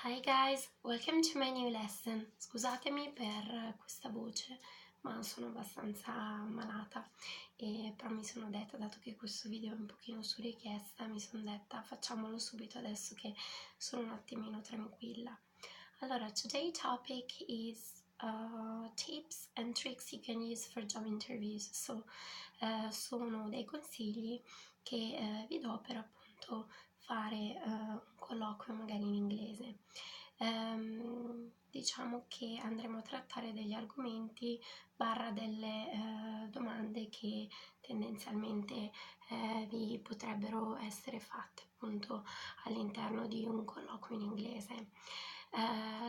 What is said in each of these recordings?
Hi guys, welcome to my new lesson. Scusatemi per questa voce, ma sono abbastanza malata però mi sono detta, dato che questo video è un pochino su richiesta, mi sono detta facciamolo subito adesso che sono un attimino tranquilla. Allora, today's topic is tips and tricks you can use for job interviews. Sono dei consigli che vi do per appunto fare un colloquio magari in inglese. Diciamo che andremo a trattare degli argomenti barra delle domande che tendenzialmente vi potrebbero essere fatte appunto all'interno di un colloquio in inglese.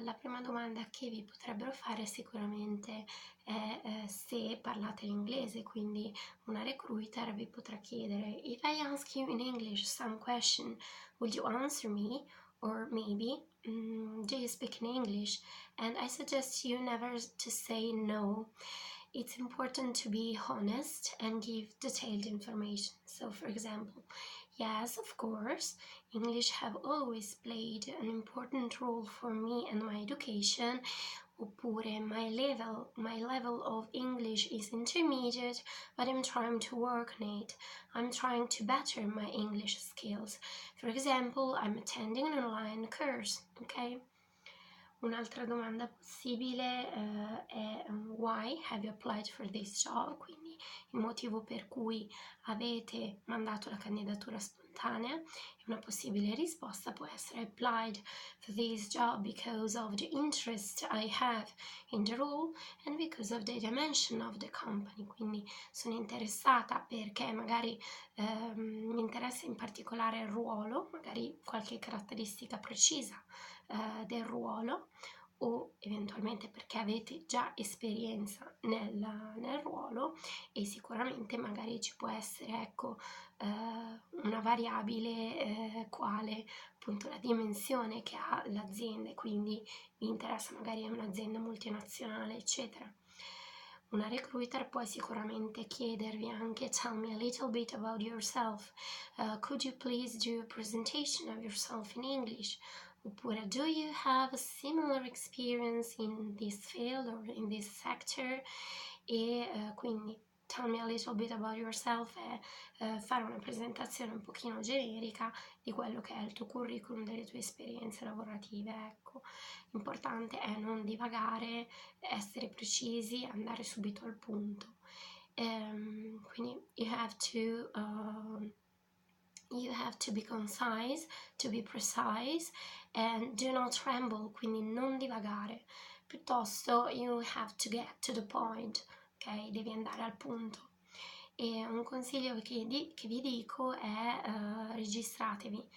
La prima domanda che vi potrebbero fare sicuramente è se parlate l'inglese, quindi una recruiter vi potrà chiedere: if I ask you in English some question, would you answer me? Or maybe, do you speak in English? And I suggest you never to say no. It's important to be honest and give detailed information. So, for example, yes, of course, English have always played an important role for me and my education. Oppure my level of English is intermediate, but I'm trying to work on it. I'm trying to better my English skills. For example, I'm attending an online course, ok? Un'altra domanda possibile è why have you applied for this job? Quindi il motivo per cui avete mandato la candidatura spontanea. Una possibile risposta può essere: I applied for this job because of the interest I have in the role and because of the dimension of the company. Quindi sono interessata perché magari mi interessa in particolare il ruolo, magari qualche caratteristica precisa del ruolo, o eventualmente perché avete già esperienza nel ruolo, e sicuramente magari ci può essere, ecco, una variabile quale appunto la dimensione che ha l'azienda, e quindi vi interessa magari un'azienda multinazionale, eccetera. Una recruiter può sicuramente chiedervi anche: tell me a little bit about yourself. Could you please do a presentation of yourself in English? Oppure, do you have a similar experience in this field or in this sector? Quindi tell me a little bit about yourself è fare una presentazione un pochino generica di quello che è il tuo curriculum, delle tue esperienze lavorative, ecco. L'importante è non divagare, essere precisi, andare subito al punto. Quindi you have to be concise, to be precise, and do not ramble, quindi non divagare. Piuttosto, you have to get to the point, ok? Devi andare al punto. E un consiglio che vi dico è registratevi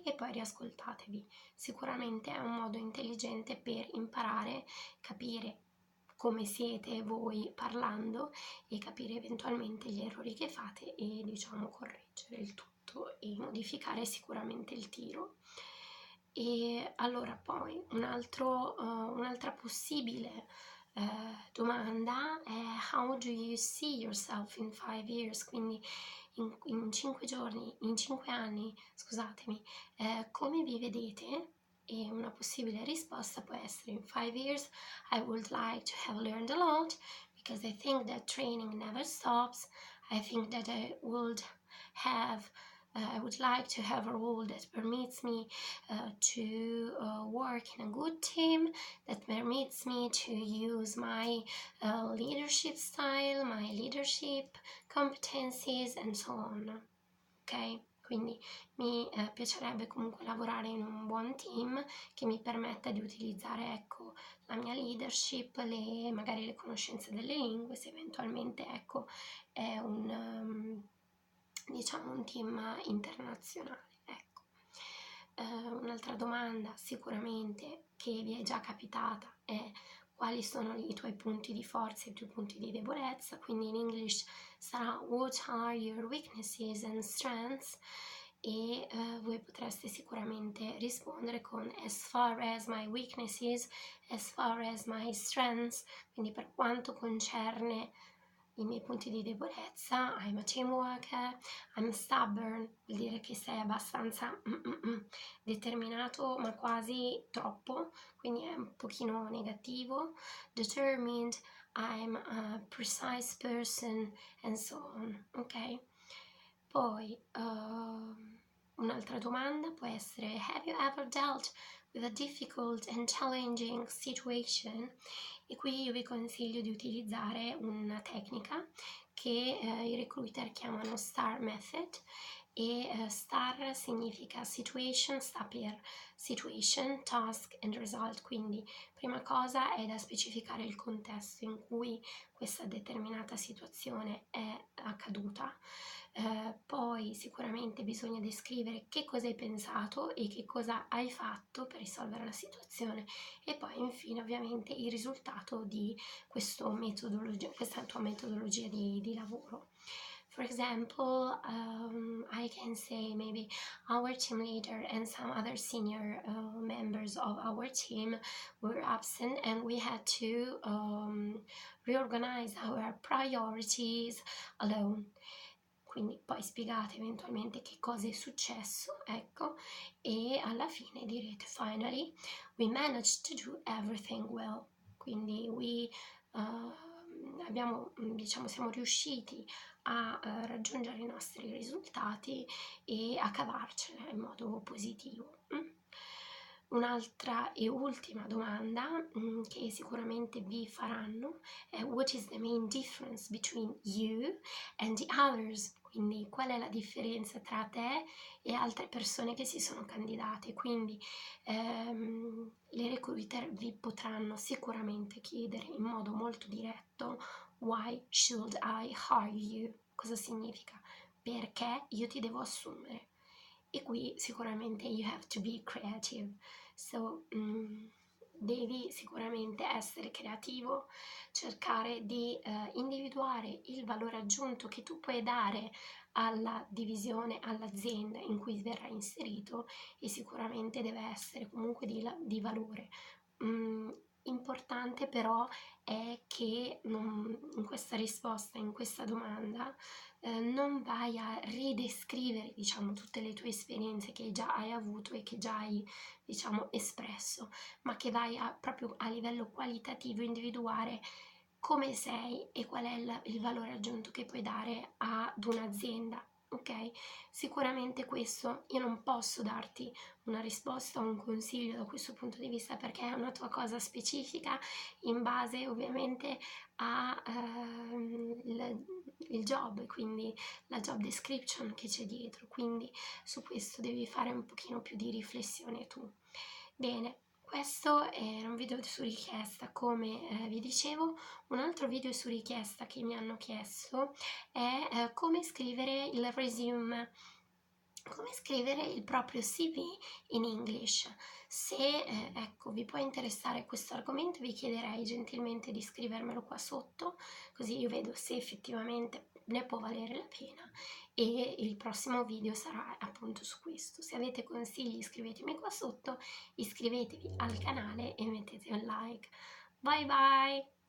e poi riascoltatevi. Sicuramente è un modo intelligente per imparare, capire come siete voi parlando e capire eventualmente gli errori che fate e, diciamo, correggere il tutto e modificare sicuramente il tiro. E allora poi un'altra possibile domanda è: how do you see yourself in 5 years? Quindi in 5 anni, scusatemi, come vi vedete? E una possibile risposta può essere: in 5 years I would like to have learned a lot, because I think that training never stops. I think that I would like to have a role that permits me to work in a good team, that permits me to use my leadership style, my leadership competencies, and so on. Ok? Quindi mi piacerebbe comunque lavorare in un buon team che mi permetta di utilizzare, ecco, la mia leadership, magari le conoscenze delle lingue, se eventualmente, ecco, è diciamo un team internazionale, ecco. Un'altra domanda sicuramente che vi è già capitata è: quali sono i tuoi punti di forza e i tuoi punti di debolezza? Quindi in English sarà: what are your weaknesses and strengths? E voi potreste sicuramente rispondere con: as far as my weaknesses, as far as my strengths, quindi per quanto concerne i miei punti di debolezza. I'm a team worker. I'm stubborn, vuol dire che sei abbastanza determinato, ma quasi troppo, quindi è un pochino negativo. Determined, I'm a precise person, and so on, ok? Poi un'altra domanda può essere: Have you ever dealt with a difficult and challenging situation? E qui io vi consiglio di utilizzare una tecnica che i recruiter chiamano STAR method, e STAR significa situation, sta per situation, task and result. Quindi prima cosa è da specificare il contesto in cui questa determinata situazione è accaduta. Poi sicuramente bisogna descrivere che cosa hai pensato e che cosa hai fatto per risolvere la situazione, e poi infine ovviamente il risultato di questa tua metodologia di lavoro. For example, I can say maybe our team leader and some other senior members of our team were absent, and we had to reorganize our priorities alone. Quindi poi spiegate eventualmente che cosa è successo, ecco, e alla fine direte finally we managed to do everything well. Quindi siamo riusciti a raggiungere i nostri risultati e a cavarcela in modo positivo. Un'altra e ultima domanda che sicuramente vi faranno è: what is the main difference between you and the others? Quindi qual è la differenza tra te e altre persone che si sono candidate? Quindi le recruiter vi potranno sicuramente chiedere in modo molto diretto: why should I hire you? Cosa significa? Perché io ti devo assumere? E qui sicuramente you have to be creative. So, devi sicuramente essere creativo, cercare di individuare il valore aggiunto che tu puoi dare alla divisione, all'azienda in cui verrà inserito, e sicuramente deve essere comunque di valore. Importante però è che in questa risposta, in questa domanda, non vai a ridescrivere, diciamo, tutte le tue esperienze che già hai avuto e che già hai, diciamo, espresso, ma che vai proprio a livello qualitativo individuare come sei e qual è il valore aggiunto che puoi dare ad un'azienda. Ok? Sicuramente questo io non posso darti una risposta o un consiglio da questo punto di vista, perché è una tua cosa specifica in base ovviamente a il job, quindi la job description che c'è dietro, quindi su questo devi fare un pochino più di riflessione tu. Bene, questo era un video su richiesta, come vi dicevo. Un altro video su richiesta che mi hanno chiesto è come scrivere il resume, come scrivere il proprio CV in English. Se ecco, vi può interessare questo argomento, vi chiederei gentilmente di scrivermelo qua sotto, così io vedo se effettivamente ne può valere la pena, e il prossimo video sarà appunto su questo. Se avete consigli scrivetemi qua sotto, iscrivetevi al canale e mettete un like. Bye bye!